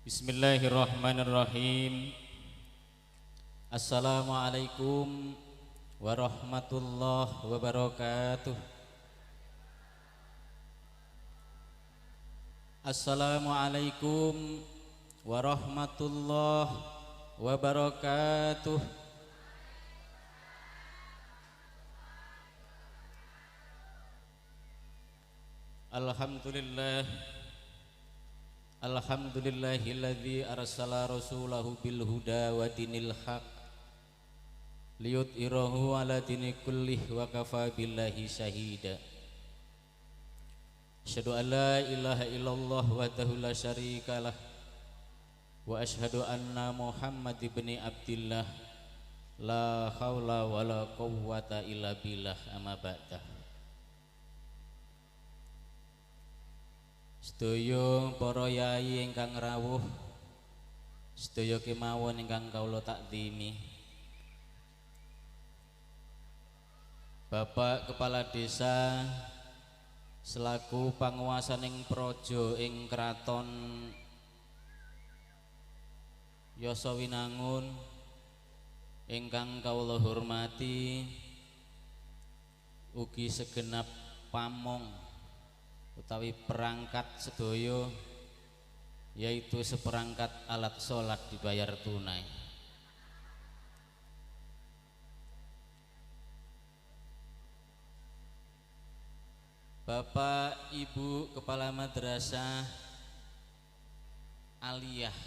Bismillahirrahmanirrahim. Assalamualaikum warahmatullahi wabarakatuh. Assalamualaikum warahmatullahi wabarakatuh. Alhamdulillah. Alhamdulillahilladzi arsala rasulahu bil huda wa dinil haq liyudhhirahu ala dini kullih wa kafa billahi syahida. Asyhadu an la ilaha illallah wahdahu la syarikalah wa asyhadu anna Muhammad ibni Abdillah la haula wala quwwata illa billah amma ba'dah. Sedaya para yai ingkang rawuh, sedaya kemawon ingkang kawula takzimi. Bapak Kepala Desa selaku panguwasaning praja ing Kraton Yasawinangun ingkang kawula hormati, ugi segenap pamong utawi perangkat sedaya, yaitu seperangkat alat sholat dibayar tunai. Bapak Ibu Kepala Madrasah Aliyah,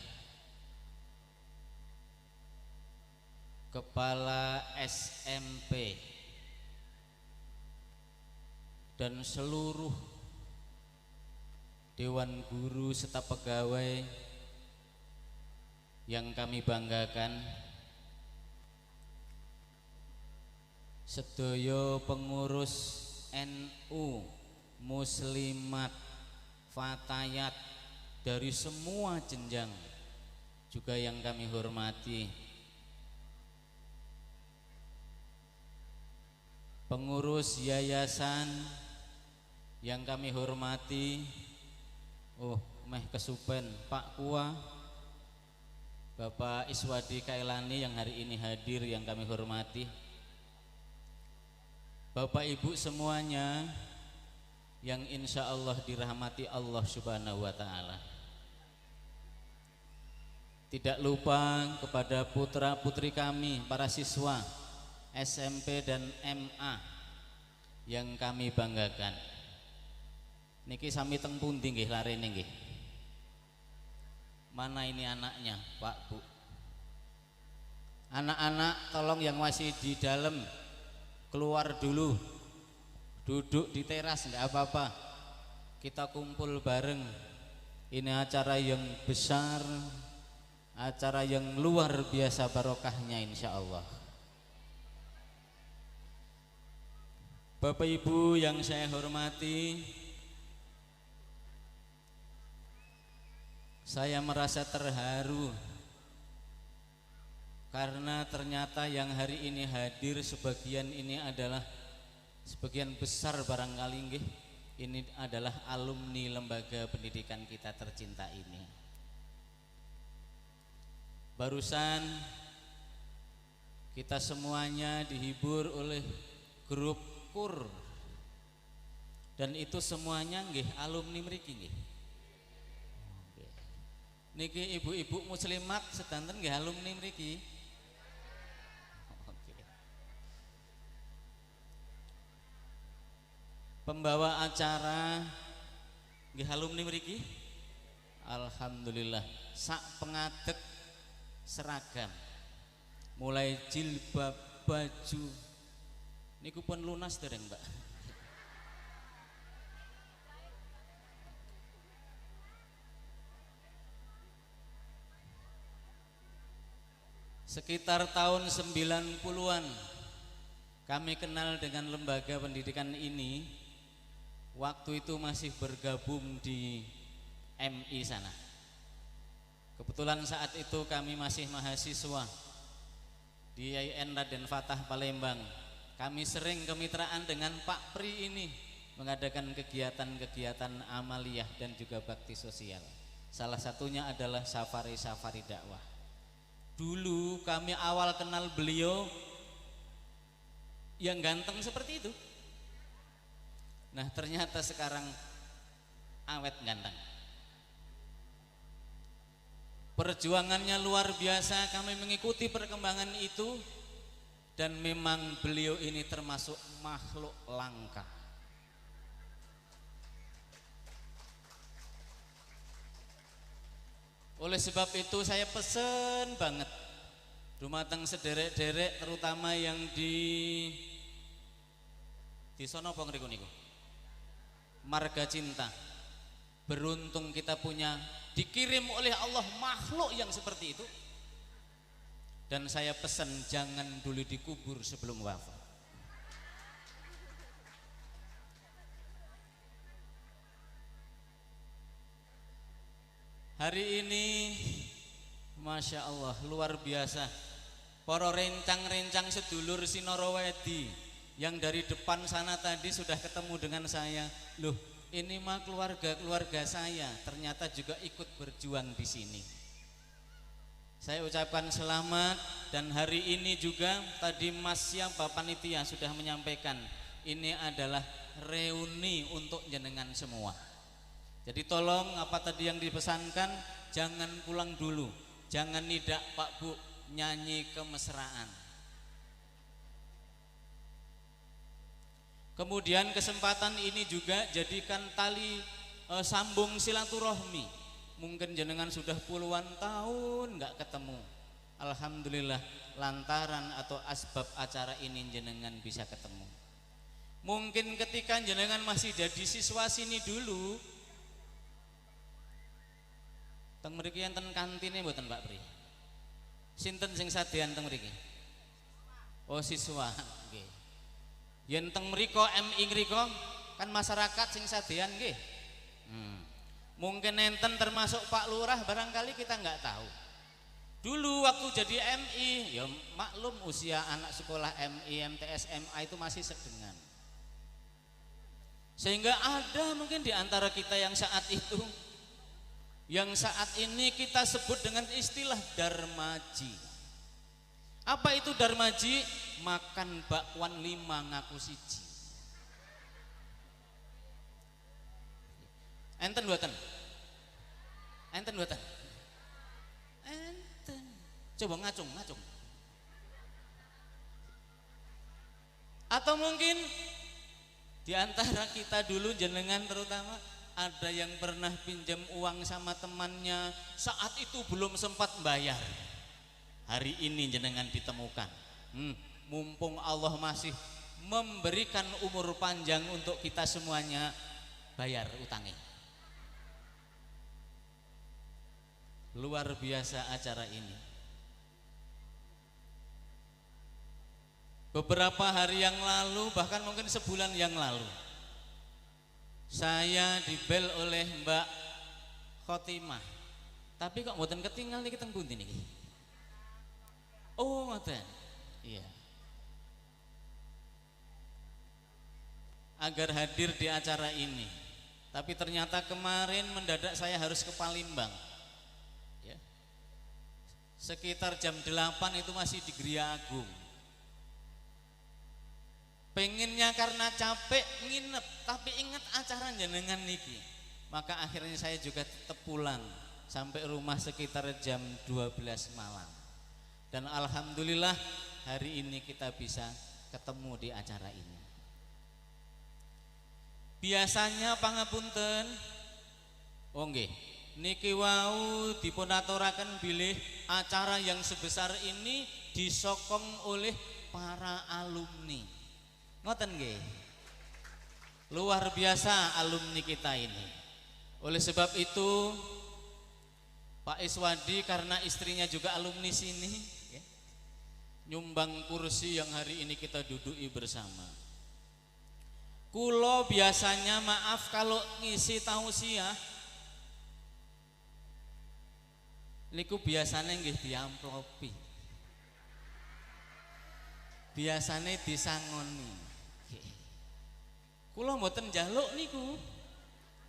Kepala SMP, dan seluruh Dewan Guru serta pegawai yang kami banggakan, sedaya pengurus NU, muslimat, fatayat dari semua jenjang juga yang kami hormati, pengurus yayasan yang kami hormati. Meh kesupen Pak Kua, Bapak Iswadi Kailani yang hari ini hadir yang kami hormati, Bapak Ibu semuanya yang insya Allah dirahmati Allah Subhanahu wa Ta'ala. Tidak lupa kepada putra putri kami, para siswa SMP dan MA yang kami banggakan. Niki sami teng pundi nggih larene nggih? Mana ini anaknya, Pak Bu? Anak-anak tolong yang masih di dalam keluar dulu, duduk di teras enggak apa-apa. Kita kumpul bareng. Ini acara yang besar, acara yang luar biasa barokahnya insya Allah. Bapak Ibu yang saya hormati, saya merasa terharu karena ternyata yang hari ini hadir sebagian besar barangkali nggih, ini adalah alumni lembaga pendidikan kita tercinta ini. Barusan kita semuanya dihibur oleh grup KUR, dan itu semuanya nggih alumni mriki nggih. Niki ibu-ibu muslimat sedanten nggih alumni mriki. Oke. Pembawa acara nggih alumni mriki. Alhamdulillah, sak pengadeg seragam. Mulai jilbab, baju niku pun lunas dereng, Mbak. Sekitar tahun 90-an kami kenal dengan lembaga pendidikan ini. Waktu itu masih bergabung di MI sana. Kebetulan saat itu kami masih mahasiswa di IAIN Raden Fatah Palembang. Kami sering kemitraan dengan Pak Pri ini, mengadakan kegiatan-kegiatan amaliyah dan juga bakti sosial. Salah satunya adalah safari-safari dakwah. Dulu kami awal kenal beliau yang ganteng seperti itu. Nah, ternyata sekarang awet ganteng. Perjuangannya luar biasa, kami mengikuti perkembangan itu, dan memang beliau ini termasuk makhluk langka. Oleh sebab itu saya pesen banget dumateng sederek-derek, terutama yang di sono apa ngriku niku, Marga Cinta. Beruntung kita punya, dikirim oleh Allah makhluk yang seperti itu. Dan saya pesan jangan dulu dikubur sebelum wafat. Hari ini Masya Allah luar biasa. Para rencang-rencang sedulur Sinorowedi yang dari depan sana tadi sudah ketemu dengan saya. Loh, ini mah keluarga saya, ternyata juga ikut berjuang di sini. Saya ucapkan selamat. Dan hari ini juga tadi Mas siapa panitia sudah menyampaikan, ini adalah reuni untuk jenengan semua. Jadi tolong apa tadi yang dipesankan, jangan pulang dulu, jangan nidak Pak Bu nyanyi kemesraan. Kemudian kesempatan ini juga jadikan tali sambung silaturahmi. Mungkin jenengan sudah puluhan tahun nggak ketemu. Alhamdulillah lantaran atau asbab acara ini jenengan bisa ketemu. Mungkin ketika jenengan masih jadi siswa sini dulu, teng mriki enten kantine mboten Pak Pri? Sinten sing sadean teng mriki? Oh siswa, nggih. Yen teng mriko MI ngriko kan masyarakat sing sadean nggih. Mungkin enten termasuk Pak Lurah, barangkali kita nggak tahu. Dulu waktu jadi MI, ya maklum usia anak sekolah MI, MTS, MA itu masih sedengan. Sehingga ada mungkin di antara kita yang saat itu, yang saat ini kita sebut dengan istilah darmaji. Apa itu darmaji? Makan bakwan 5 ngaku siji. Enten buatan? Enten buatan? Enten. Coba ngacung. Atau mungkin di antara kita dulu jenengan terutama ada yang pernah pinjam uang sama temannya, saat itu belum sempat bayar. Hari ini jenengan ditemukan. Mumpung Allah masih memberikan umur panjang untuk kita semuanya, bayar utangnya. Luar biasa acara ini. Beberapa hari yang lalu, bahkan mungkin sebulan yang lalu, saya dibel oleh Mbak Khotimah. Tapi kok mboten ketinggal niki teng pundi niki? Oh, ngoten. Iya. Agar hadir di acara ini. Tapi ternyata kemarin mendadak saya harus ke Palembang. Ya. Sekitar jam 8 itu masih di Gria Agung. Pengennya karena capek nginep, tapi ingat acara jenengan niki. Maka akhirnya saya juga tetap pulang sampai rumah sekitar jam 12 malam. Dan alhamdulillah hari ini kita bisa ketemu di acara ini. Biasanya pangapunten, oh nggih, niki wau dipunaturaken bilih acara yang sebesar ini disokong oleh para alumni. Ngoten nggih. Luar biasa alumni kita ini. Oleh sebab itu Pak Iswadi karena istrinya juga alumni sini ya, nyumbang kursi yang hari ini kita duduki bersama. Kulo biasanya maaf kalau ngisi tausiah niku biasanya nggih diamplopi. Biasanya disangoni. Kulo mboten njaluk niku.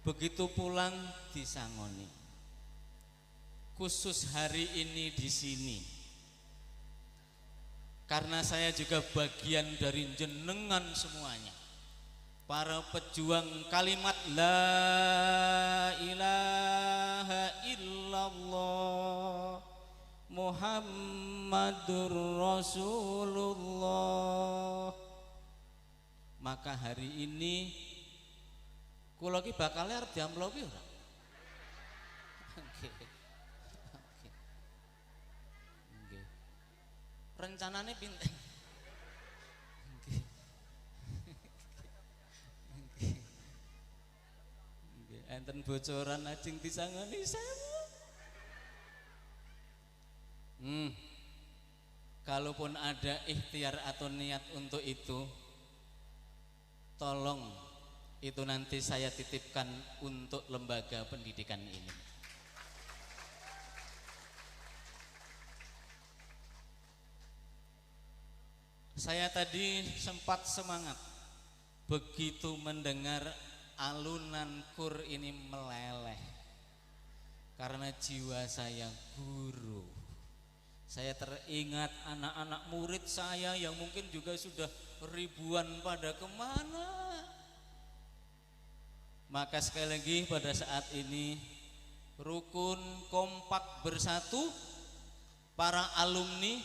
Begitu pulang disangoni. khusus hari ini di sini karena saya juga bagian dari jenengan semuanya, para pejuang kalimat la ilaha illallah Muhammadur Rasulullah. Maka hari ini kula ki bakal arep diamplopi ora? Nggih. Nggih. Rencanane pinten? Nggih. Nggih, enten bocoran ajeng disangoni sewu. Kalaupun ada ikhtiar atau niat untuk itu, tolong itu nanti saya titipkan untuk lembaga pendidikan ini. Saya tadi sempat semangat begitu mendengar alunan kur ini meleleh karena jiwa saya guru. Saya teringat anak-anak murid saya yang mungkin juga sudah ribuan pada kemana. Maka sekali lagi pada saat ini rukun kompak bersatu para alumni,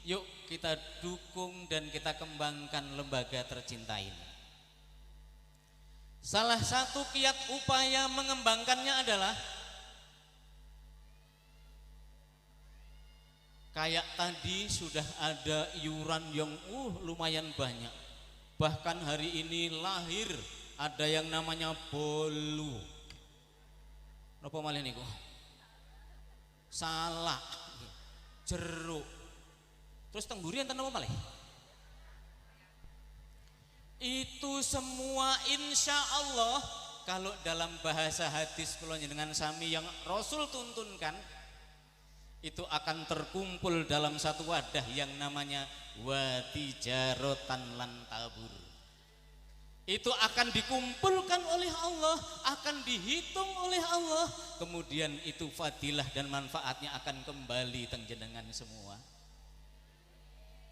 yuk kita dukung dan kita kembangkan lembaga tercinta ini. Salah satu kiat upaya mengembangkannya adalah kayak tadi sudah ada iuran yang lumayan banyak. Bahkan hari ini lahir ada yang namanya bolu. Napa malih niku? Salak, jeruk. Terus tengguri enten napa malih? Itu semua insya Allah kalau dalam bahasa hadis kula njenengan sami yang Rasul tuntunkan itu akan terkumpul dalam satu wadah yang namanya watijarotan lan tabur. Itu akan dikumpulkan oleh Allah, akan dihitung oleh Allah, kemudian itu fadilah dan manfaatnya akan kembali teng jenengan semua.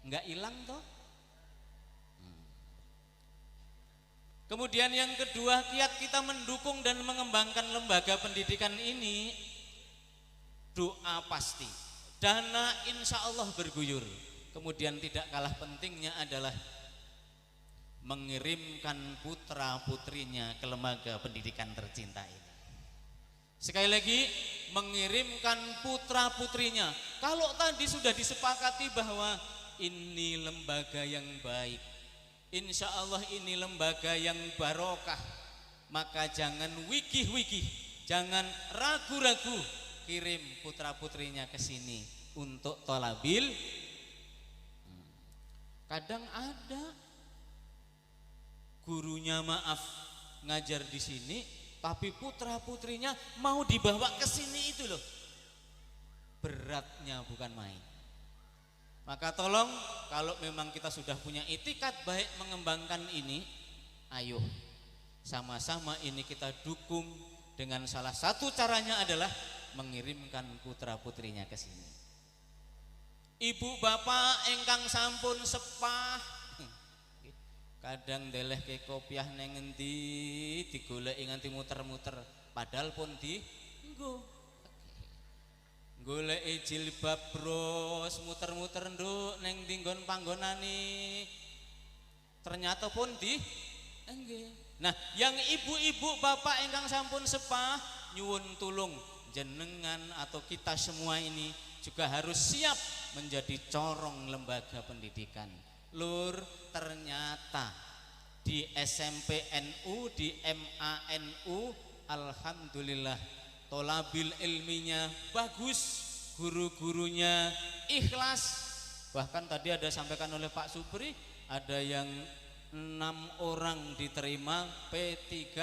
Enggak hilang toh? Kemudian yang kedua, kiat kita mendukung dan mengembangkan lembaga pendidikan ini, doa pasti, dana insya Allah berguyur. Kemudian tidak kalah pentingnya adalah mengirimkan putra putrinya ke lembaga pendidikan tercinta ini. Sekali lagi, mengirimkan putra putrinya. Kalau tadi sudah disepakati bahwa ini lembaga yang baik, insya Allah ini lembaga yang barokah, maka jangan wigih-wigih, jangan ragu-ragu, kirim putra putrinya ke sini untuk tolabil. Kadang ada gurunya maaf ngajar di sini, tapi putra putrinya mau dibawa ke sini itu loh, beratnya bukan main. Maka tolong kalau memang kita sudah punya itikat baik mengembangkan ini, ayo sama-sama ini kita dukung dengan salah satu caranya adalah mengirimkan putra putrinya ke sini. Ibu bapak engkang sampun sepah, kadang deleh ke kopiah neng endi digoleki nganti muter-muter, padahal pun dienggo. Goleki jilbab bros, muter-muter nduk neng dinggon panggonane, ternyata pun diengge. Nah, yang ibu-ibu bapak engkang sampun sepah, nyuwun tulung jenengan atau kita semua ini juga harus siap menjadi corong lembaga pendidikan. Lur, ternyata di SMP NU, di MANU, alhamdulillah tolabil ilminya bagus, guru-gurunya ikhlas. Bahkan tadi ada sampaikan oleh Pak Supri, ada yang 6 orang diterima P3.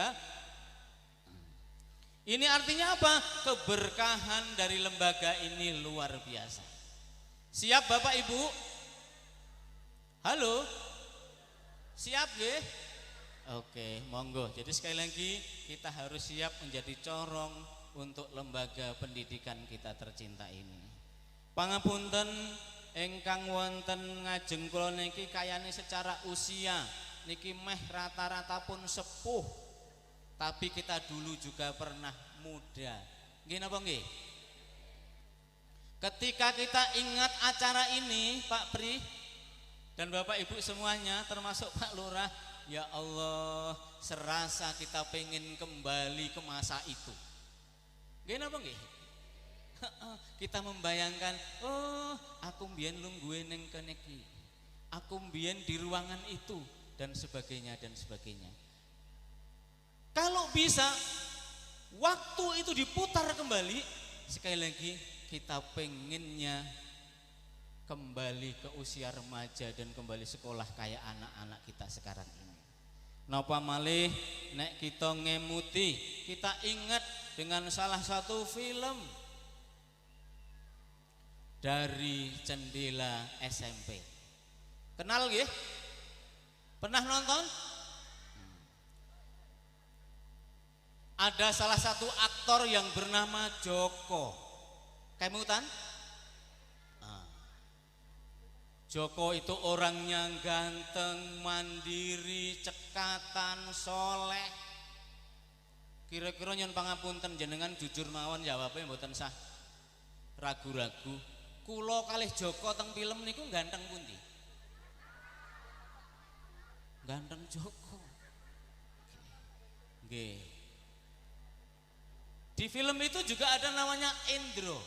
Ini artinya apa? Keberkahan dari lembaga ini luar biasa. Siap Bapak Ibu? Halo? Siap ya? Oke, monggo. Jadi sekali lagi kita harus siap menjadi corong untuk lembaga pendidikan kita tercinta ini. Pangapunten ingkang wonten ngajeng kula niki kayane secara usia niki meh rata-rata pun sepuh, tapi kita dulu juga pernah muda. Nggih napa nggih? Ketika kita ingat acara ini Pak Pri dan Bapak Ibu semuanya termasuk Pak Lurah, ya Allah, serasa kita pengen kembali ke masa itu. Nggih napa nggih? Kita membayangkan, oh aku mbiyen lungguhe ning kene iki. Aku mbiyen di ruangan itu dan sebagainya dan sebagainya. Kalau bisa waktu itu diputar kembali, sekali lagi kita pengennya kembali ke usia remaja dan kembali sekolah kayak anak-anak kita sekarang ini. Napa malih nek kita ngemuti, kita ingat dengan salah satu film Dari Jendela SMP. Kenal nggih? Pernah nonton? Ada salah satu aktor yang bernama Joko. Kemutan? Joko itu orangnya ganteng, mandiri, cekatan, soleh. Kira-kira nyon pangapunten jenengan jujur mawon jawabnya mboten sah ragu-ragu. Kulo kalih Joko teng film niku ganteng pundi? Ganteng Joko. Nggih. Di film itu juga ada namanya Indro.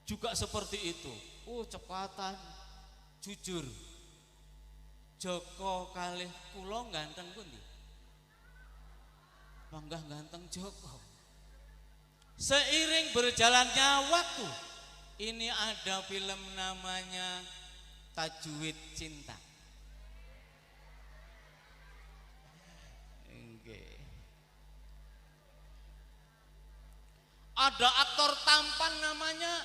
Juga seperti itu. Cepatan, jujur. Joko kalih kulo ganteng pundi? Bangga ganteng Joko. Seiring berjalannya waktu, ini ada film namanya Tajwid Cinta. Ada aktor tampan namanya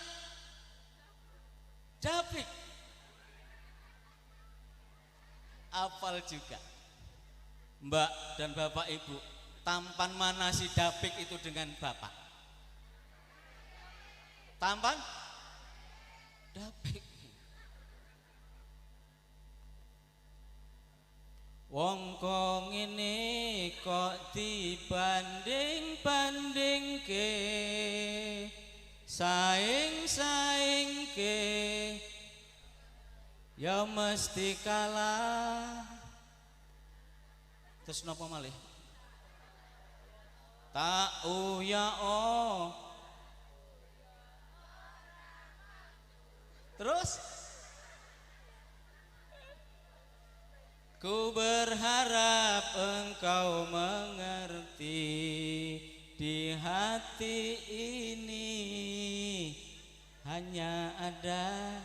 David. Apal juga. Mbak dan Bapak Ibu, tampan mana si David itu dengan Bapak? Tampan? David. Wong kok ngene kok dibanding-bandingke, saing-saingke, ya mesti kalah. Terus napa malih? Tak uya oh. Terus ku berharap engkau mengerti, di hati ini hanya ada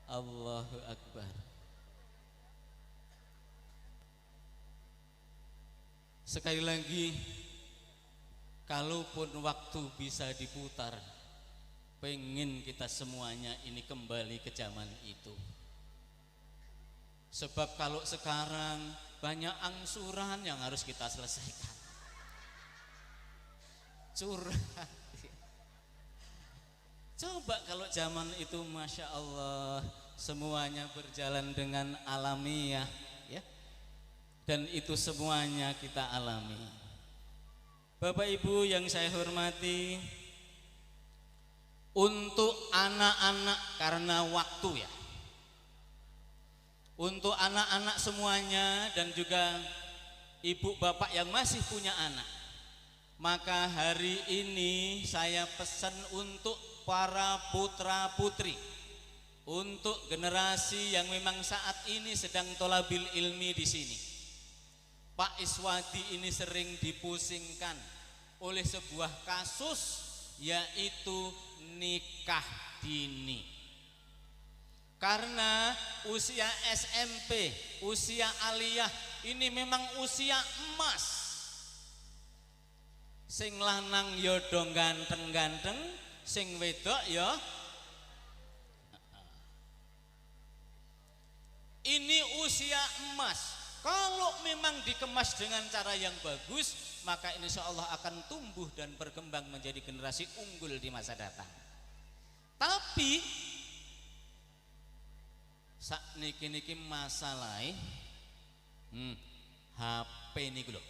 Allahu Akbar. Sekali lagi, kalaupun waktu bisa diputar, pengen kita semuanya ini kembali ke zaman itu. Sebab kalau sekarang banyak angsuran yang harus kita selesaikan. Curhat. Coba kalau zaman itu Masya Allah semuanya berjalan dengan alamiah, ya. Dan itu semuanya kita alami. Bapak Ibu yang saya hormati, untuk anak-anak karena waktu ya, untuk anak-anak semuanya dan juga ibu bapak yang masih punya anak, maka hari ini saya pesan untuk para putra putri, untuk generasi yang memang saat ini sedang tholabil ilmi di sini. Pak Iswadi ini sering dipusingkan oleh sebuah kasus, yaitu nikah dini. Karena usia SMP, usia aliyah ini memang usia emas. Sing lanang ya do ganteng-ganteng, sing wedok ya. Ini usia emas. Kalau memang dikemas dengan cara yang bagus, maka insya Allah akan tumbuh dan berkembang menjadi generasi unggul di masa datang. Tapi sak niki masalahnya HP niku lho.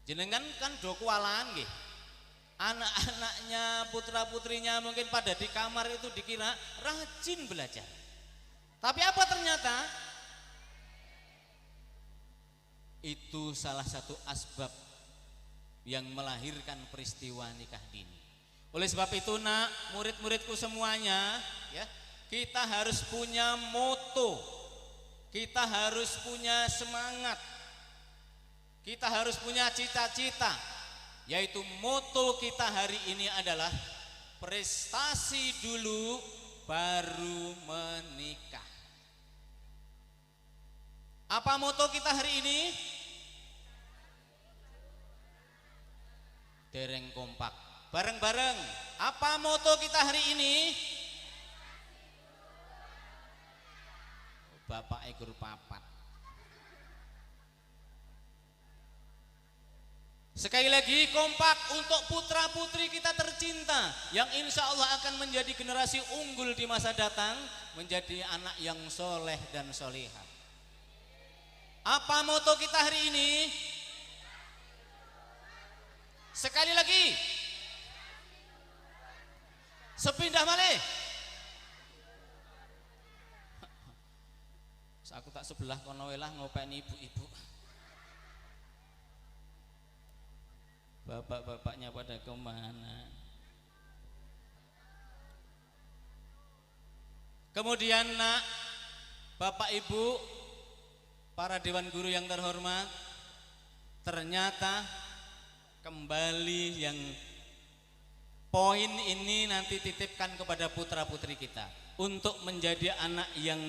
Jenengan kan do kualaan nggih. Anak-anaknya, putra-putrinya mungkin pada di kamar itu dikira rajin belajar. Tapi apa ternyata? Itu salah satu asbab yang melahirkan peristiwa nikah dini. Oleh sebab itu nak, murid-muridku semuanya ya, kita harus punya moto, kita harus punya semangat, kita harus punya cita-cita, yaitu moto kita hari ini adalah prestasi dulu baru menikah. Apa moto kita hari ini? Dereng kompak. Bareng-bareng. Apa moto kita hari ini? Bapak guru papat. Sekali lagi, kompak untuk putra putri kita tercinta yang insya Allah akan menjadi generasi unggul di masa datang, menjadi anak yang soleh dan solihah. Apa moto kita hari ini? Sekali lagi. Sepindah malih. Aku tak sebelah kono welah ngopeni ibu-ibu. Bapak-bapaknya pada kemana? Kemudian nak, Bapak Ibu, para dewan guru yang terhormat, ternyata kembali yang poin ini nanti titipkan kepada putra-putri kita untuk menjadi anak yang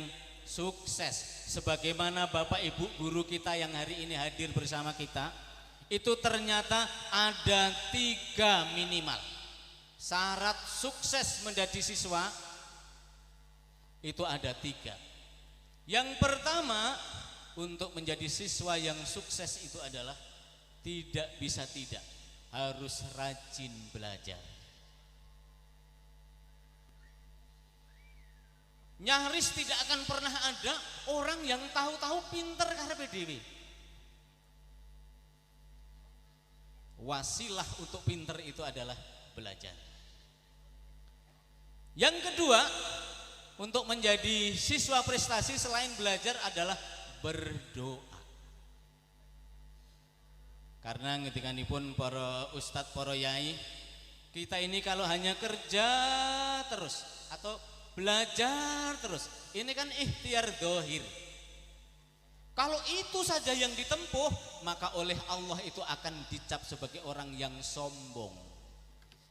sukses. Sebagaimana Bapak Ibu guru kita yang hari ini hadir bersama kita, itu ternyata ada 3 minimal syarat sukses menjadi siswa. Itu ada 3. Yang pertama, untuk menjadi siswa yang sukses itu adalah tidak bisa tidak, harus rajin belajar. Nyaris tidak akan pernah ada orang yang tahu-tahu pinter karepe dhewe. Wasilah untuk pinter itu adalah belajar. Yang kedua, untuk menjadi siswa prestasi selain belajar adalah berdoa. Karena ngetikanipun para ustadz, para yai, kita ini kalau hanya kerja terus atau belajar terus, ini kan ikhtiar dohir. Kalau itu saja yang ditempuh, maka oleh Allah itu akan dicap sebagai orang yang sombong.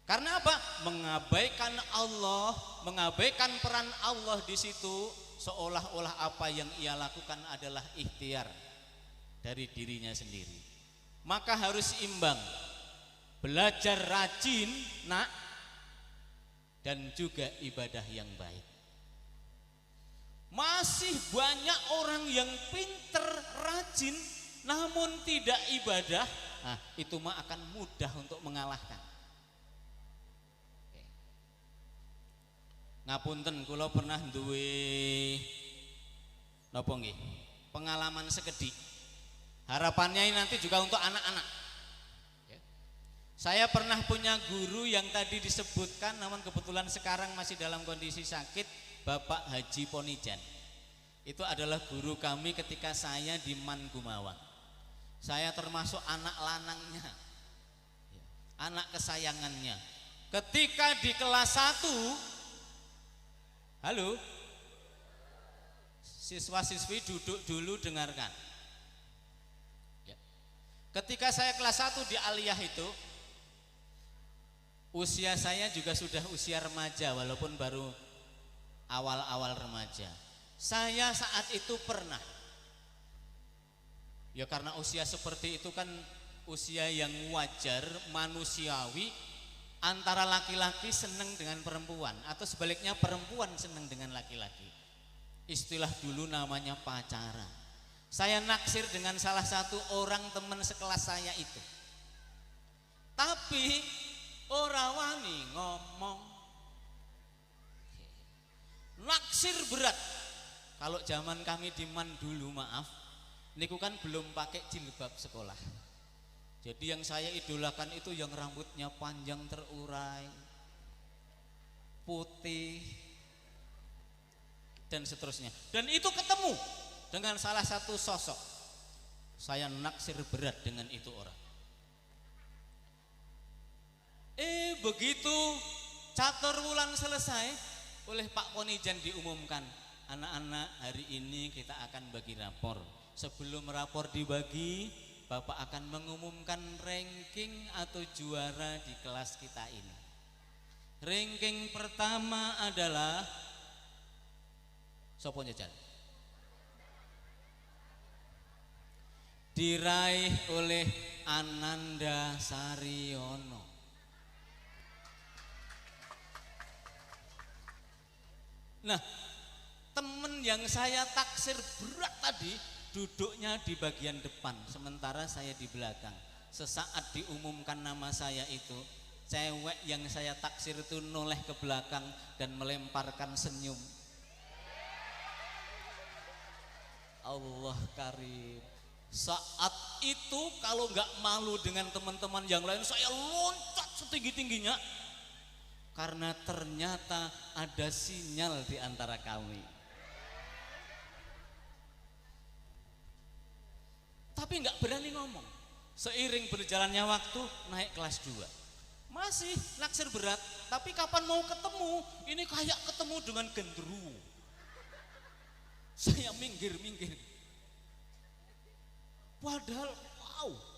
Karena apa? Mengabaikan Allah, mengabaikan peran Allah di situ, seolah-olah apa yang ia lakukan adalah ikhtiar dari dirinya sendiri. Maka harus imbang, belajar rajin nak, dan juga ibadah yang baik. Masih banyak orang yang pinter, rajin, namun tidak ibadah. Nah, itu mah akan mudah untuk mengalahkan. Ngapunten, kula pernah duwe napa nggih? Pengalaman sekedhik. Harapannya ini nanti juga untuk anak-anak. Saya pernah punya guru yang tadi disebutkan, namun kebetulan sekarang masih dalam kondisi sakit, Bapak Haji Ponijan. Itu adalah guru kami ketika saya di Man Gumawang. Saya termasuk anak lanangnya, anak kesayangannya. Ketika di kelas 1, halo, siswa-siswi duduk dulu, dengarkan. Ketika saya kelas 1 di Aliyah itu, usia saya juga sudah usia remaja, walaupun baru awal-awal remaja. Saya saat itu pernah, ya karena usia seperti itu kan usia yang wajar, manusiawi, antara laki-laki senang dengan perempuan atau sebaliknya perempuan senang dengan laki-laki. Istilah dulu namanya pacaran. Saya naksir dengan salah satu orang teman sekelas saya itu. Tapi ora wani ngomong. Naksir berat. Kalau zaman kami di Man dulu, maaf, niku kan belum pakai jilbab sekolah. Jadi yang saya idolakan itu yang rambutnya panjang terurai, putih, dan seterusnya. Dan itu ketemu dengan salah satu sosok. Saya naksir berat dengan itu orang. Begitu catur wulan selesai, oleh Pak Ponijan diumumkan, anak-anak hari ini kita akan bagi rapor. Sebelum rapor dibagi, Bapak akan mengumumkan ranking atau juara di kelas kita ini. Ranking pertama adalah Sopo Nyejan, diraih oleh Ananda Saryono. Nah, temen yang saya taksir berat tadi duduknya di bagian depan, sementara saya di belakang. Sesaat diumumkan nama saya itu, cewek yang saya taksir itu noleh ke belakang dan melemparkan senyum. Allah karim. Saat itu kalau nggak malu dengan teman-teman yang lain, saya loncat setinggi-tingginya. Karena ternyata ada sinyal di antara kami. Tapi nggak berani ngomong. Seiring berjalannya waktu, naik kelas 2. Masih naksir berat, tapi kapan mau ketemu? Ini kayak ketemu dengan genderuwo. Saya minggir-minggir. Padahal wow.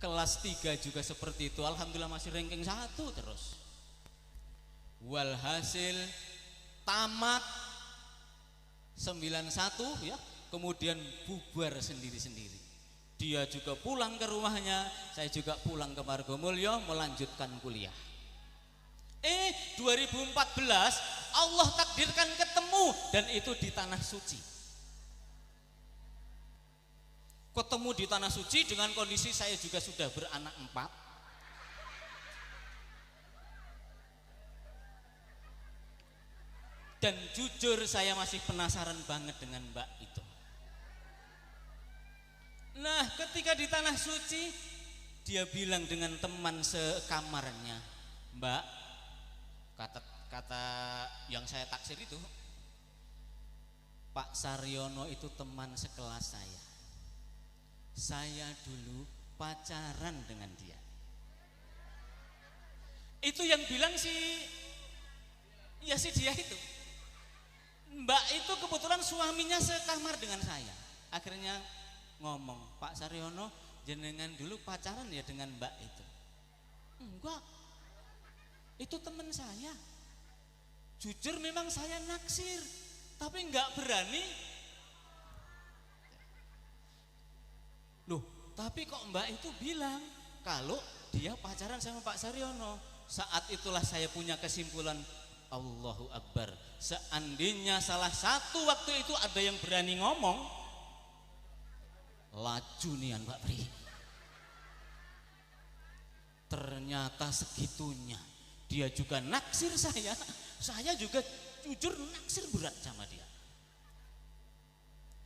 Kelas 3 juga seperti itu. Alhamdulillah masih ranking 1 terus. Walhasil tamat 91 ya. Kemudian bubar sendiri-sendiri. Dia juga pulang ke rumahnya, saya juga pulang ke Margomulyo melanjutkan kuliah. 2014 Allah takdirkan ketemu, dan itu di Tanah Suci. Ketemu di Tanah Suci dengan kondisi saya juga sudah beranak 4. Dan jujur saya masih penasaran banget dengan Mbak itu. Nah, ketika di Tanah Suci, dia bilang dengan teman sekamarnya, Mbak, kata yang saya taksir itu, Pak Saryono itu teman sekelas saya. Saya dulu pacaran dengan dia. Itu yang bilang si dia itu. Mbak itu kebetulan suaminya sekamar dengan saya. Akhirnya ngomong, Pak Saryono jenengan dulu pacaran ya dengan Mbak itu? Enggak, itu teman saya. Jujur memang saya naksir, tapi enggak berani. Loh, tapi kok Mbak itu bilang kalau dia pacaran sama Pak Saryono. Saat itulah saya punya kesimpulan, Allahu Akbar. Seandainya salah satu waktu itu ada yang berani ngomong, laju nian Mbak Pri. Ternyata segitunya dia juga naksir saya juga jujur naksir berat sama dia.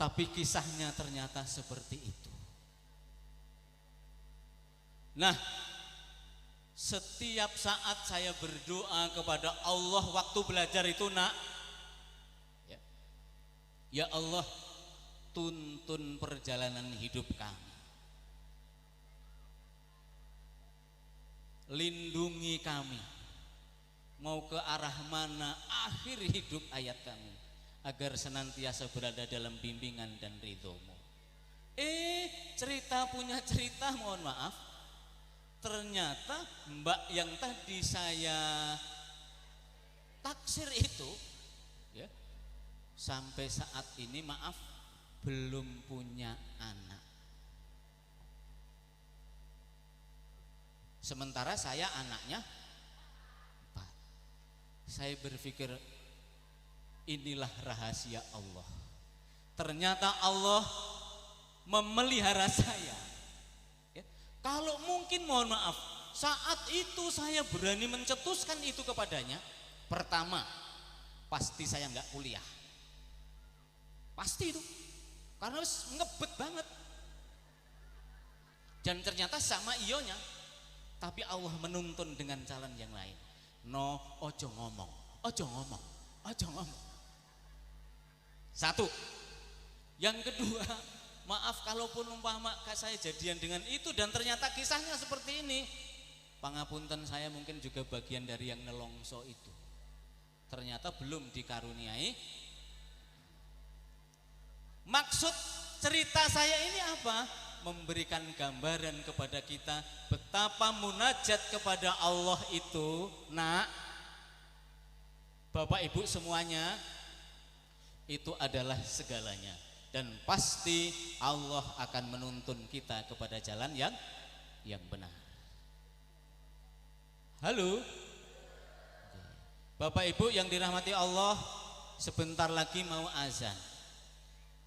Tapi kisahnya ternyata seperti itu. Nah, setiap saat saya berdoa kepada Allah waktu belajar itu, nak, ya Allah, tuntun perjalanan hidup kami, lindungi kami, mau ke arah mana akhir hidup ayat kami, agar senantiasa berada dalam bimbingan dan ridhomu. Cerita punya cerita, mohon maaf, ternyata Mbak yang tadi saya taksir itu ya, sampai saat ini maaf belum punya anak. Sementara saya anaknya 4. Saya berpikir Inilah rahasia Allah. Ternyata Allah memelihara saya. Ya. Kalau mungkin mohon maaf, saat itu saya berani mencetuskan itu kepadanya, pertama, pasti saya nggak kuliah. Pasti itu. Karena ngebet banget. Dan ternyata sama ionya. Tapi Allah menuntun dengan jalan yang lain. No, ojo ngomong, ojo ngomong, ojo ngomong. Satu. Yang kedua, maaf kalaupun umpama saya jadian dengan itu dan ternyata kisahnya seperti ini, pangapunten, saya mungkin juga bagian dari yang nelongso itu. Ternyata belum dikaruniai. Maksud cerita saya ini apa? Memberikan gambaran kepada kita betapa munajat kepada Allah itu, nak, Bapak Ibu semuanya, itu adalah segalanya. Dan pasti Allah akan menuntun kita kepada jalan yang benar. Halo Bapak Ibu yang dirahmati Allah, sebentar lagi mau azan.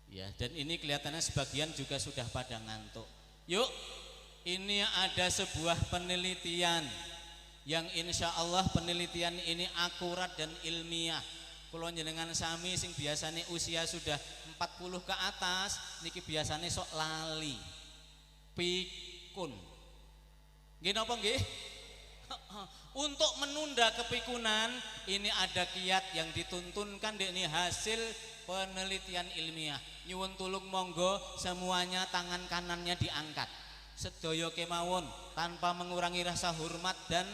Ya, dan ini kelihatannya sebagian juga sudah pada ngantuk. Yuk, ini ada sebuah penelitian yang insya Allah penelitian ini akurat dan ilmiah. Kalau jenengan sami sing biasanya usia sudah 40 ke atas, niki biasanya sok lali, pikun. Nggih napa nggih? Untuk menunda kepikunan, ini ada kiat yang dituntunkan, ini hasil penelitian ilmiah. Nyuwun tulung monggo semuanya tangan kanannya diangkat. Sedaya kemawon tanpa mengurangi rasa hormat dan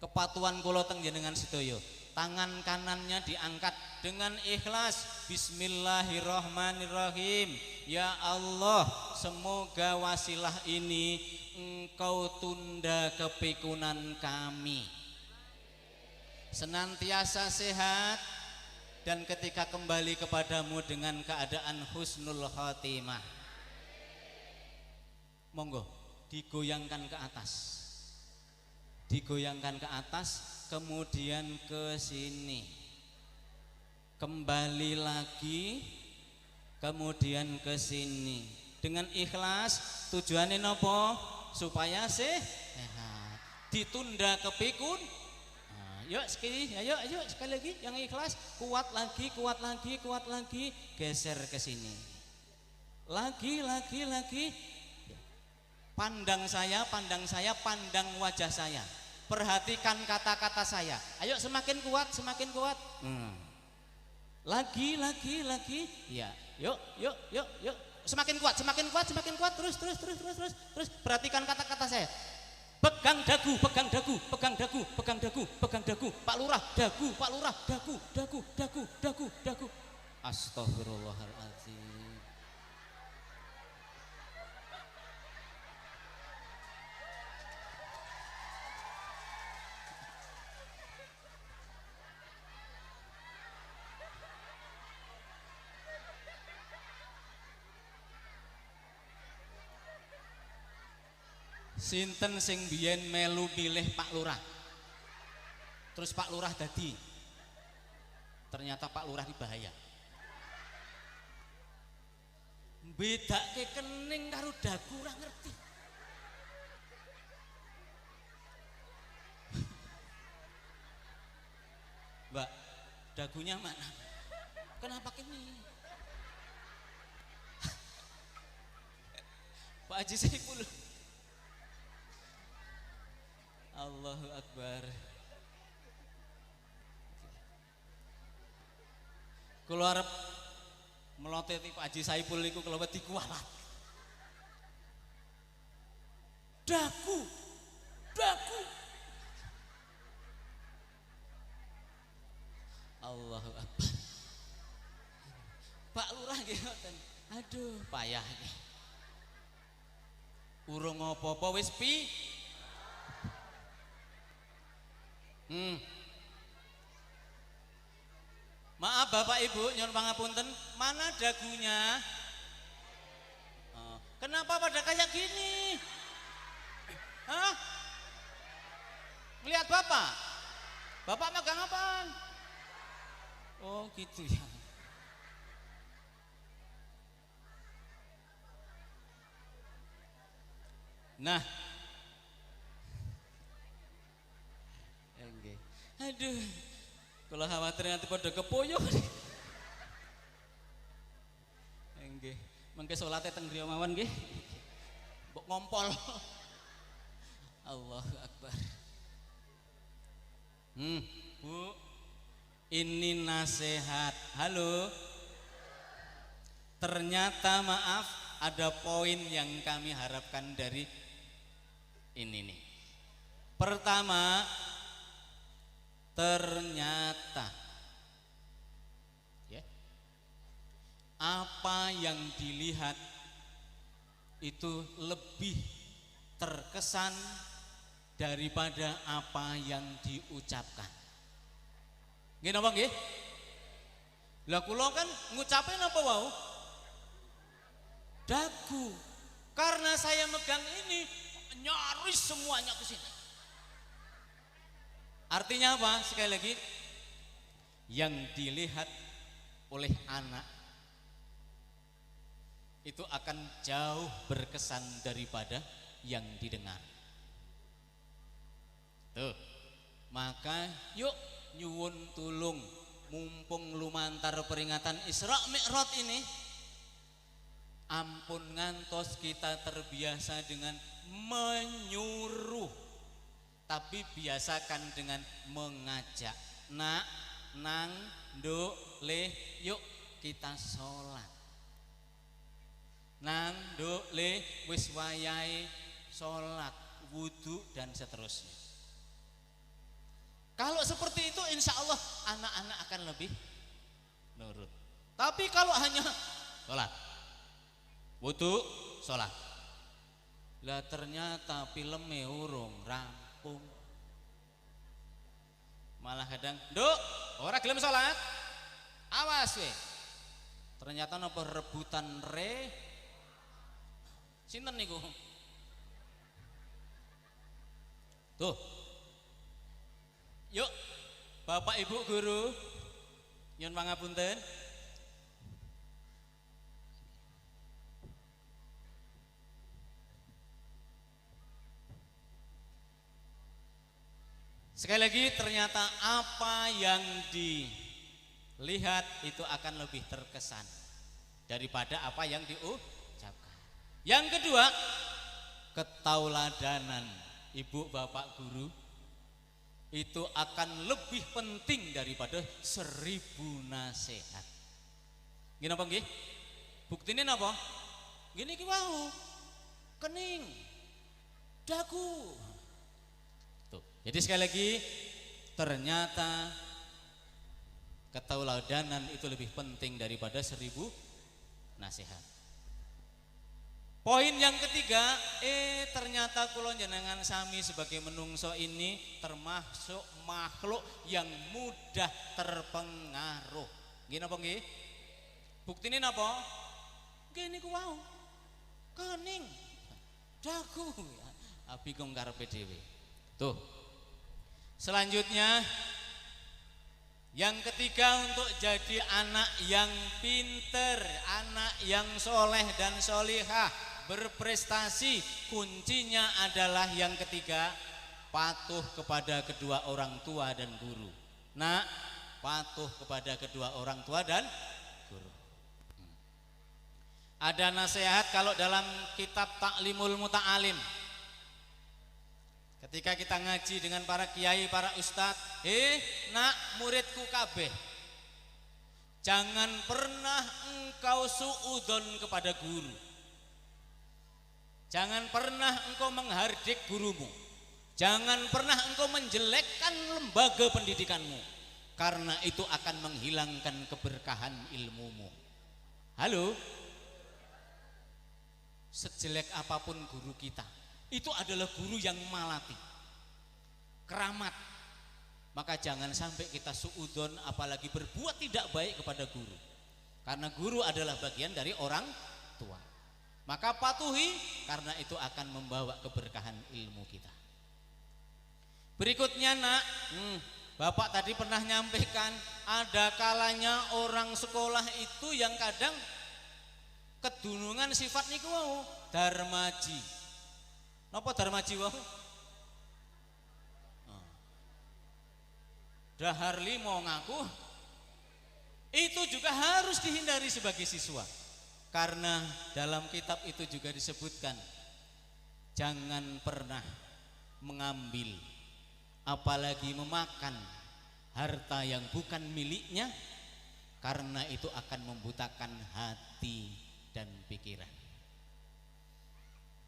kepatuhan kula teng jenengan sedaya. Tangan kanannya diangkat dengan ikhlas. Bismillahirrahmanirrahim. Ya Allah, semoga wasilah ini Engkau tunda kepikunan kami, senantiasa sehat, dan ketika kembali kepadamu dengan keadaan husnul khotimah. Monggo digoyangkan ke atas, digoyangkan ke atas, kemudian ke sini, kembali lagi, kemudian ke sini dengan ikhlas. Tujuannya nopo? Supaya sehat, ditunda kepikun. Yuk sekali, ayo sekali lagi yang ikhlas, kuat lagi, kuat lagi, kuat lagi, geser ke sini, lagi. Pandang saya, pandang wajah saya, perhatikan kata-kata saya. Ayo semakin kuat, semakin kuat. Lagi, ya, yuk, semakin kuat, terus. Perhatikan kata-kata saya. Pegang dagu. Pak Lurah, dagu. Astagfirullahaladzim. Sinten sing biyen melu milih Pak Lurah, terus Pak Lurah dadi, ternyata Pak Lurah ini bahaya. Bedake kening karo dagu ora ngerti. Mbak, dagunya mana? Kenapa kini? Pak Haji Saiful. Allahu Akbar. Kula arep meloteti Pak Haji Saiful niku kula wedi kualat. Dagu. Allahu Akbar. Pak Lurah nggih ngoten. Aduh, payah iki. Urung apa-apa wis pi. Maaf Bapak Ibu, nyuwun pangapunten, mana dagunya? Kenapa pada kayak gini? Hah? Melihat Bapak? Bapak megang apaan? Oh gitu ya. Nah, nggih. Aduh, kalau khawatir nanti pada kepoyo. Nggih. Mengke salate teng griya mawon nggih. Mbok ngompol. Allahu Akbar. Bu, ini nasihat. Halo. Ternyata maaf ada poin yang kami harapkan dari ini nih. Pertama, ternyata ya, apa yang dilihat itu lebih terkesan daripada apa yang diucapkan. Nggih napa nggih? Lah kula kan ngucapin apa wau? Dagu. Karena saya megang ini nyaris semuanya ke sini. Artinya apa? Sekali lagi, yang dilihat oleh anak itu akan jauh berkesan daripada yang didengar. Tuh. Maka yuk nyuwun tulung, mumpung lumantar peringatan Isra Mi'raj ini, ampun ngantos kita terbiasa dengan menyuruh, tapi biasakan dengan mengajak. Nak, nang, nduk, le, yuk kita sholat. Nang, nduk, le, wis wayahe sholat, wudu dan seterusnya. Kalau seperti itu insya Allah anak-anak akan lebih nurut. Tapi kalau hanya sholat, wudu, sholat, lah ternyata filmnya urung rampung. Malah kadang, nduk, ora gelem sholat, awas we. Ternyata napa rebutan re, sinten niku? Tuh, yuk, Bapak Ibu guru, nyun pangapunten. Sekali lagi, ternyata apa yang dilihat itu akan lebih terkesan daripada apa yang diucapkan. Yang kedua, ketauladanan ibu bapak guru itu akan lebih penting daripada 1000 nasihat. Gini apa nggih? Buktine napa? Gini ki wau. Kening. Dagu. Tuh. Jadi sekali lagi, ternyata ketauladanan itu lebih penting daripada 1000 nasihat. Poin yang ketiga, ternyata kula njenengan sami sebagai menungso ini termasuk makhluk yang mudah terpengaruh. Nggih napa nggih? Buktine napa? Nggih niku wau. Kening. Dagu. Abi kong karepe dhewe. Tuh. Selanjutnya, yang ketiga, untuk jadi anak yang pinter, anak yang soleh dan solihah, berprestasi, kuncinya adalah yang ketiga, patuh kepada kedua orang tua dan guru. Nah, patuh kepada kedua orang tua dan guru. Ada nasihat kalau dalam kitab Ta'limul Muta'alim, ketika kita ngaji dengan para kiai, para ustadz, nak muridku kabeh, jangan pernah engkau suudzon kepada guru. Jangan pernah engkau menghardik gurumu. Jangan pernah engkau menjelekkan lembaga pendidikanmu, karena itu akan menghilangkan keberkahan ilmumu. Halo? Sejelek apapun guru kita, itu adalah guru yang malati, keramat. Maka jangan sampai kita suudzon, apalagi berbuat tidak baik kepada guru, karena guru adalah bagian dari orang tua. Maka patuhi, karena itu akan membawa keberkahan ilmu kita. Berikutnya nak, Bapak tadi pernah nyampaikan ada kalanya orang sekolah itu yang kadang kedunungan sifat niku wau darmaji. Napa darmaji wau? Dahar limo ngaku itu juga harus dihindari sebagai siswa. Karena dalam kitab itu juga disebutkan jangan pernah mengambil apalagi memakan harta yang bukan miliknya, karena itu akan membutakan hati dan pikiran.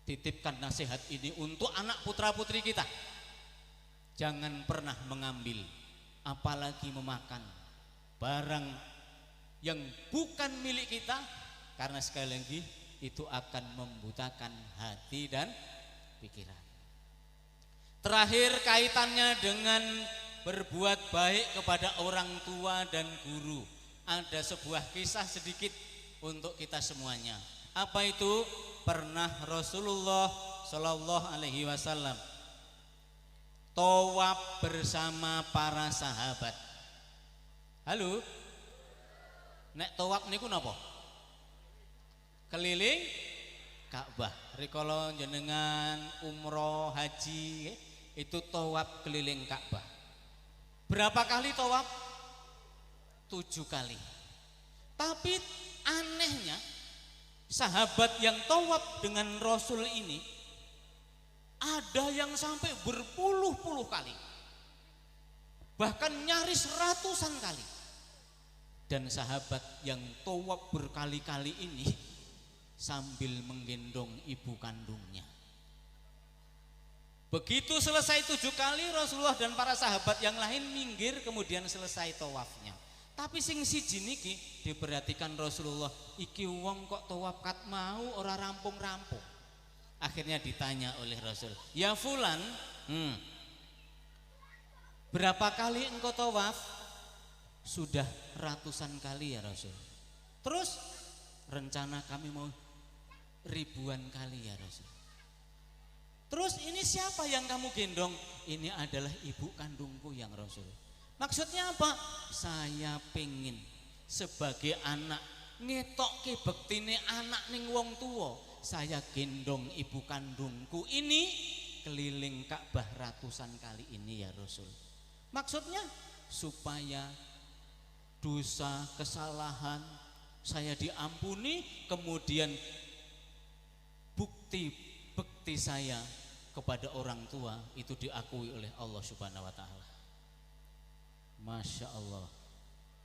Titipkan nasihat ini untuk anak putra putri kita. Jangan pernah mengambil apalagi memakan barang yang bukan milik kita, karena sekali lagi itu akan membutakan hati dan pikiran. Terakhir kaitannya dengan berbuat baik kepada orang tua dan guru. Ada sebuah kisah sedikit untuk kita semuanya. Apa itu? Pernah Rasulullah Shallallahu Alaihi Wasallam tawaf bersama para sahabat. Halo, nek tawaf niku napa? Keliling Ka'bah. Rikala jenengan umroh haji itu tawaf keliling Ka'bah. Berapa kali tawaf? 7 kali. Tapi anehnya sahabat yang tawaf dengan Rasul ini ada yang sampai berpuluh-puluh kali, bahkan nyaris ratusan kali. Dan sahabat yang tawaf berkali-kali ini sambil menggendong ibu kandungnya. Begitu selesai 7 kali, Rasulullah dan para sahabat yang lain minggir, kemudian selesai tawafnya. Tapi sing siji niki diperhatikan Rasulullah, iki wong kok tawaf kat mau ora rampung-rampung. Akhirnya ditanya oleh Rasul, ya fulan, berapa kali engkau tawaf? Sudah ratusan kali ya Rasul. Terus rencana kami mau ribuan kali ya Rasul. Terus ini siapa yang kamu gendong? Ini adalah ibu kandungku yang Rasul. Maksudnya apa? Saya pengen sebagai anak ngetokke bektine anak ning wong tua, saya gendong ibu kandungku ini keliling Ka'bah ratusan kali ini ya Rasul. Maksudnya supaya dosa kesalahan saya diampuni, kemudian bukti saya kepada orang tua itu diakui oleh Allah Subhanahu wa taala. Masya Allah.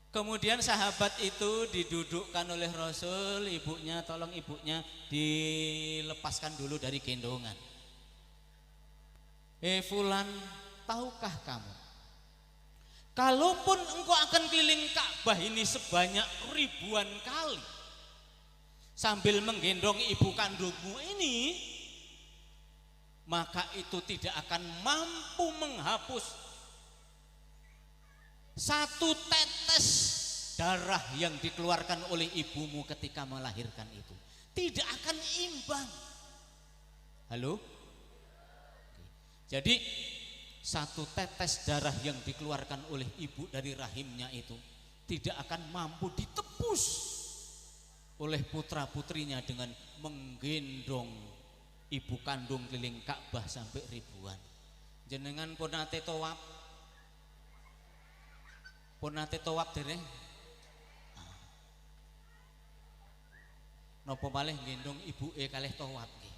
Kemudian sahabat itu didudukkan oleh Rasul, ibunya, tolong ibunya dilepaskan dulu dari gendongan. Fulan, tahukah kamu, kalaupun engkau akan keliling Ka'bah ini sebanyak ribuan kali sambil menggendong ibu kandungmu ini, maka itu tidak akan mampu menghapus satu tetes darah yang dikeluarkan oleh ibumu ketika melahirkan itu. Tidak akan imbang. Halo? Jadi satu tetes darah yang dikeluarkan oleh ibu dari rahimnya itu tidak akan mampu ditebus oleh putra putrinya dengan menggendong ibu kandung keliling Ka'bah sampai ribuan. Jenengan pun nate tawaf? Pun nate tawaf dereng? Napa malih gendong ibuke kalih tawaf nggih.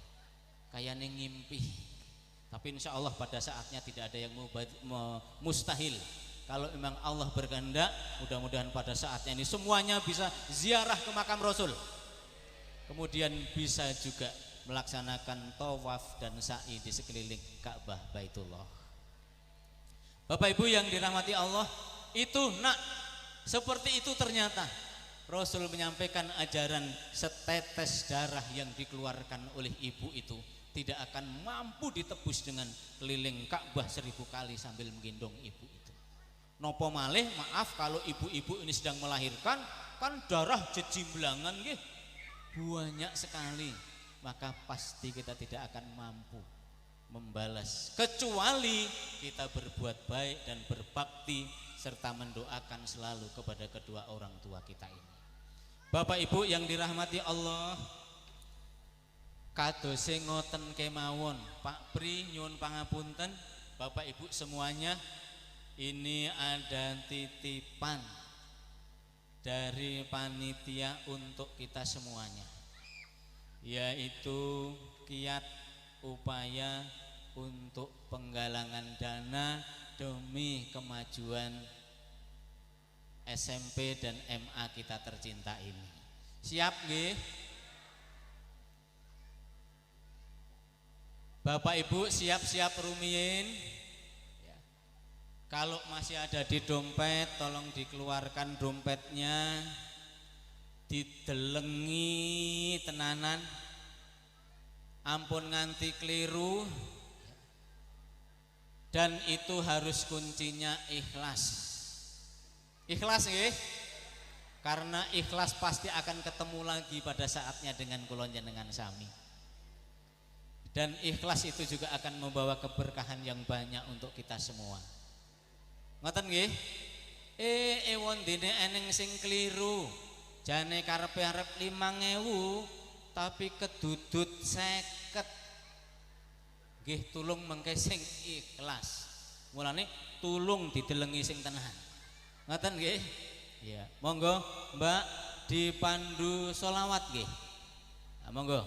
Kayane ngimpi. Tapi insya Allah pada saatnya tidak ada yang mustahil. Kalau memang Allah berkehendak, mudah-mudahan pada saatnya ini semuanya bisa ziarah ke makam Rasul. Kemudian bisa juga melaksanakan tawaf dan sa'i di sekeliling Ka'bah Baitullah. Bapak Ibu yang dirahmati Allah, itu nak seperti itu ternyata Rasul menyampaikan ajaran setetes darah yang dikeluarkan oleh ibu itu tidak akan mampu ditebus dengan keliling Ka'bah 1000 kali sambil menggendong ibu itu. Nopo malih, maaf, kalau ibu-ibu ini sedang melahirkan kan darah jejimblangan nggih banyak sekali, maka pasti kita tidak akan mampu membalas kecuali kita berbuat baik dan berbakti serta mendoakan selalu kepada kedua orang tua kita ini. Bapak Ibu yang dirahmati Allah, kadose ngoten kemawon. Pak Pri nyuwun pangapunten, Bapak Ibu semuanya, ini ada titipan dari panitia untuk kita semuanya, yaitu kiat upaya untuk penggalangan dana demi kemajuan SMP dan MA kita tercinta ini. Siap nggih? Bapak Ibu siap-siap rumiyin. Ya. Kalau masih ada di dompet, tolong dikeluarkan dompetnya, didelengi tenanan, ampun nganti keliru, dan itu harus kuncinya ikhlas. Ikhlas nggih? Karena ikhlas pasti akan ketemu lagi pada saatnya dengan kula njenengan sami. Dan ikhlas itu juga akan membawa keberkahan yang banyak untuk kita semua. Ngoten nggih? Wondene eneng sing keliru. Jane karepe arep 5.000 tapi kedudut 50. Nggih tulung mengke sing ikhlas. Mulane tulung didelengi sing tenan. Ngoten nggih? Ya, monggo Mbak dipandu sholawat nggih. Nah, monggo.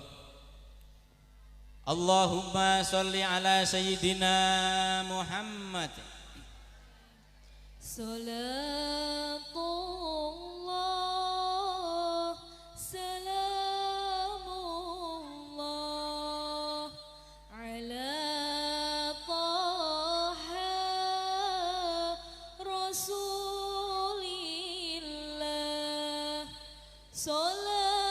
Allahumma sholli ala sayyidina Muhammad. Salatullah salamullah ala taha rasulillah. Salatullah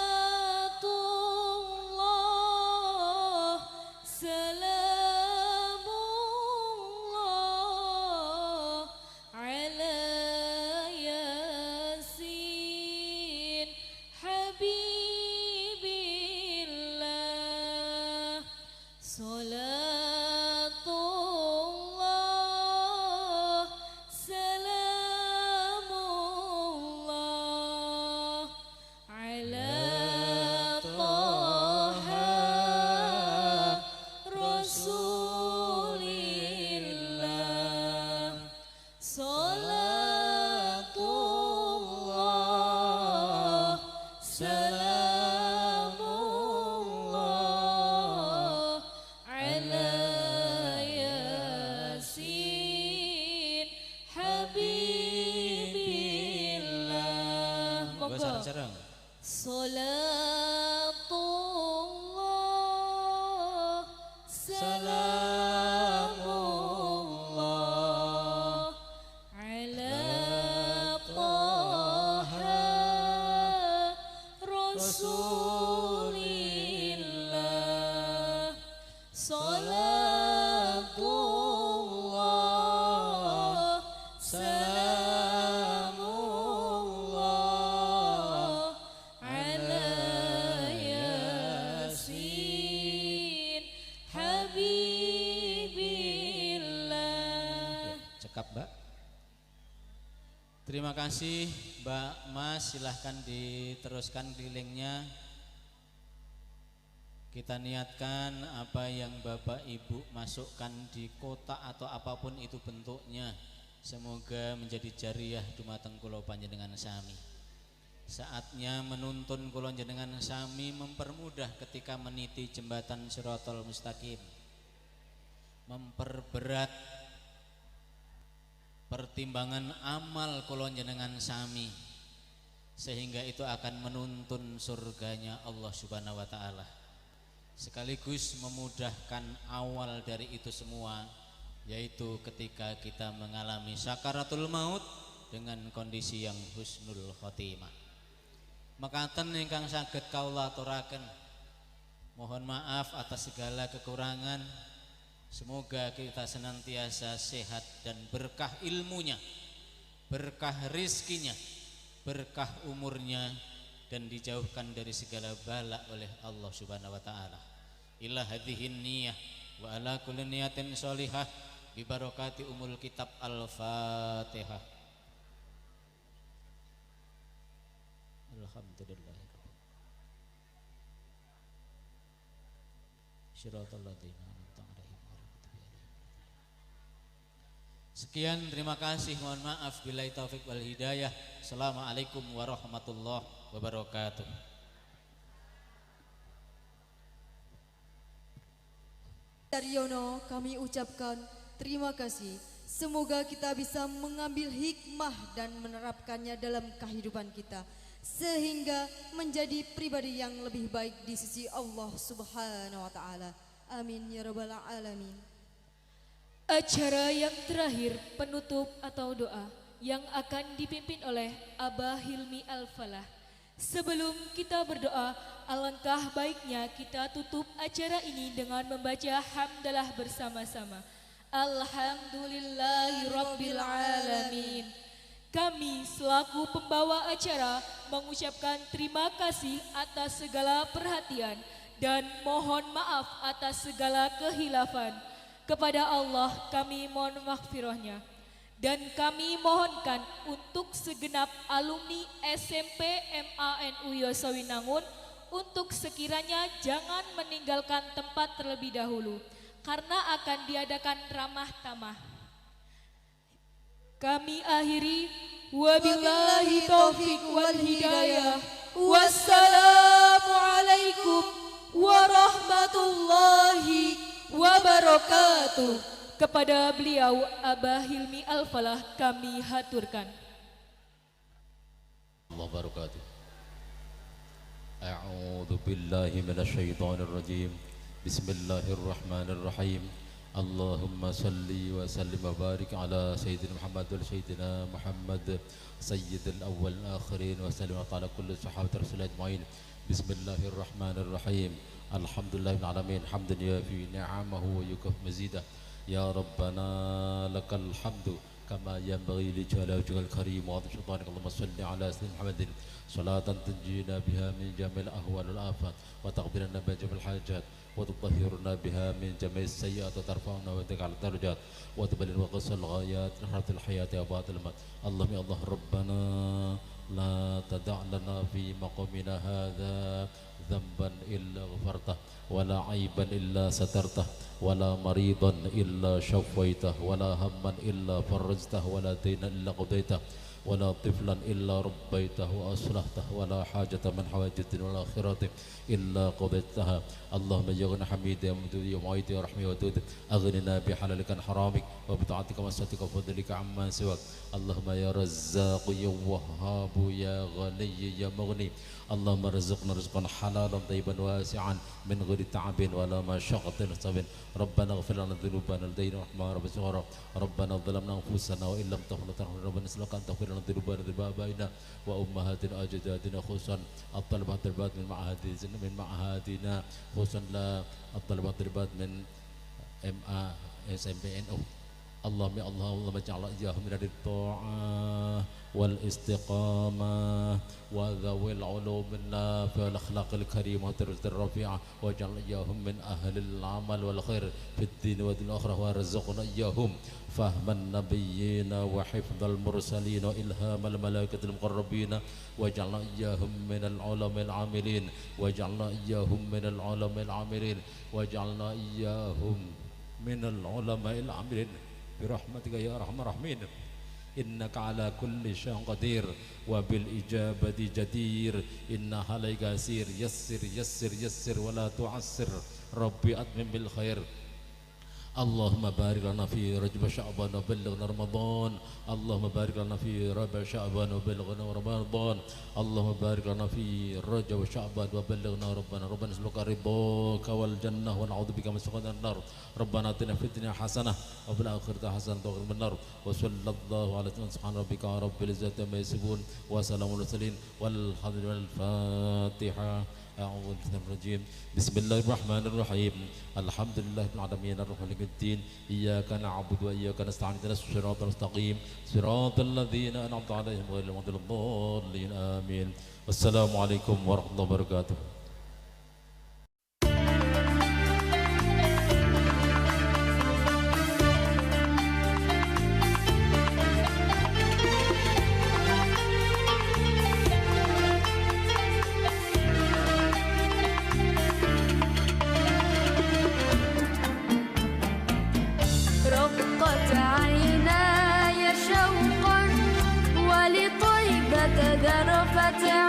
salamullah ala yasin habibillah. Salatullah salamullah ala taha rasulillah. Salatullah salamullah ala yasin habibillah. Monggo sareng-sareng. Salatullah salamullah ala taha rasulillah. Salatullah salamullah ala yasin habibillah. Cekap Mbak. Terima kasih Mbak Mas, silahkan diteruskan kelilingnya. Kita niatkan apa yang Bapak Ibu masukkan di kotak atau apapun itu bentuknya, semoga menjadi jariah dumateng kula panjenengan sami. Saatnya menuntun kula panjenengan sami mempermudah ketika meniti jembatan Shirathul Mustaqim, memperberat pertimbangan amal kula panjenengan sami, sehingga itu akan menuntun surganya Allah Subhanahu wa taala. Sekaligus memudahkan awal dari itu semua, yaitu ketika kita mengalami sakaratul maut dengan kondisi yang husnul khotimah. Mekaten ingkang saged kaula aturaken, mohon maaf atas segala kekurangan. Semoga kita senantiasa sehat dan berkah ilmunya, berkah rizkinya, berkah umurnya, dan dijauhkan dari segala bala oleh Allah Subhanahu wa taala. Ila hadhihin niyah wa ala kulli niyatin sholihah bi barakati umul kitab al-Fatihah. Alhamdulillah. Shiratal ladzina an'amta 'alaihim ghairil maghdubi 'alaihim. Sekian, terima kasih, mohon maaf, billahi taufik wal hidayah. Assalamualaikum warahmatullahi wabarakatuh. Daryono, kami ucapkan terima kasih. Semoga kita bisa mengambil hikmah dan menerapkannya dalam kehidupan kita, sehingga menjadi pribadi yang lebih baik di sisi Allah Subhanahu wa Ta'ala. Amin ya Rabbal Alamin. Acara yang terakhir, penutup atau doa yang akan dipimpin oleh Abah Hilmi Al-Falah. Sebelum kita berdoa, alangkah baiknya kita tutup acara ini dengan membaca hamdalah bersama-sama. Alhamdulillahirabbil alamin. Kami selaku pembawa acara mengucapkan terima kasih atas segala perhatian dan mohon maaf atas segala kehilafan. Kepada Allah kami mohon maghfirahnya. Dan kami mohonkan untuk segenap alumni SMP MANU Yosowinangun untuk sekiranya jangan meninggalkan tempat terlebih dahulu, karena akan diadakan ramah tamah. Kami akhiri, wabillahi taufiq wal hidayah. Wassalamualaikum warahmatullahi wabarakatuh. Kepada beliau Abah Hilmi Al-Falah kami haturkan. Allah barakatuh. A'udzu billahi minasyaitonir rajim. Bismillahirrahmanirrahim. Allahumma salli wa sallim wa barik ala sayyidina Muhammad wa sayyidina Muhammad sayyidil awwal akhirin wa sallim ala kulli sahabati rasul ajmain. Bismillahirrahmanirrahim. Alhamdulillahil alamin. Hamdan yafi ni'amahu wa yukaf mazidah. Ya Rabbana lakal hamdu kama yanbaghi li jalali wajhikal karim wa 'azimi sultanik. Allahumma salli ala sayyidina Muhammadin salatan tunjina biha min jamil ahwal wal afat wa taqbilana bi jamil hajat wa tutahhiruna biha min jamil sayyi'at wa tarfa'una wa ta'ala darajat wa tuballighuna wa qasal ghayat rahmatil hayati wa ba'dal mat. Allahumma ya Allah Rabbana la tada' lana fi maqamina hadha dhanban illa ghafartah wala 'aiban illa satartah wala maridan illa syafaitah wala hamman illa farajtah wala daynan illa qadaitah wala tiflan illa rabbaitah wa aslahtah wala hajata min hawajitin wal akhirati illa qadaitaha. Allahumma jaghna hamida wa mududi wa mu'aiti wa rahmi watud aghnina bi halalika haramik wa bi ta'atika wa satika wa fadlika amma siwak. Allahumma ya razzaq ya wahhab ya ghani ya mughni. Allahumma rizqna rizqan halalan tayyiban wasi'an min ghairi ta'abin wala masyaqqatin sabin. Rabbana ighfir lana dhunubana al-dayna rahma rabbi sughra. Rabbana dhalamna anfusana wa illam taghfir lana rabbana salaka anta ighfir lana dhunubana dhibabaina wa ummahatina ajdadina khususan at-talabat min ma'ahadina khususan la at-talabat min MA SMPNU. Allahumma ya Allah, Allahumma ja'alna iyyahum min at-ta'ah wal istiqamah wa dhawil ulumin nafi'ah wal akhlaqil karimah wa tarjir rafi'ah wa ja'alna iyyahum min ahlil amal wal khair fid din wa dil akhirah wa rizqna iyyahum fahman nabiyyina wa hifdzal mursalin wa ilhamal malaikatil muqarrabin wa ja'alna iyyahum minal ulama'il amilin wa ja'alna iyyahum minal ulama'il amilin wa ja'alna iyyahum minal ulama'il amilin birahmatika ya arhamar rahimin. Innaka ala kulli syai'in qadir wa bil ijabati jadir. Inna alaika yasir yassir yassir yassir wa la tu'assir. Rabbi atmim bil khair. Allahumma barik lana fi Rajab Sya'ban wa ballighna Ramadan. Allahumma barik lana fi Rajab Sya'ban wa ballighna Ramadan. Allahumma barik lana fi Rajab Sya'ban wa ballighna Rabbana nas'aluka ridhaka wal jannah wa na'udzubika min sakhatin nar. Rabbana atina fid dunya hasanah wa fil akhirati hasanah wa qina adzaban nar. Wa sallallahu ala subhana rabbika rabbil izzati amma yasifun wa salamun alal mursalin walhamdulillahi. Al-Fatihah. A'udzu billahi Bismillahirrahmanirrahim. Alhamdulillahil alamin arrahmanir rahim. Iyyaka na'budu wa iyyaka nasta'in. Ihdinas siratal mustaqim. Siratal ladzina an'amta 'alaihim ghairil maghdubi 'alaihim. Amin. Wassalamualaikum warahmatullahi wabarakatuh. down.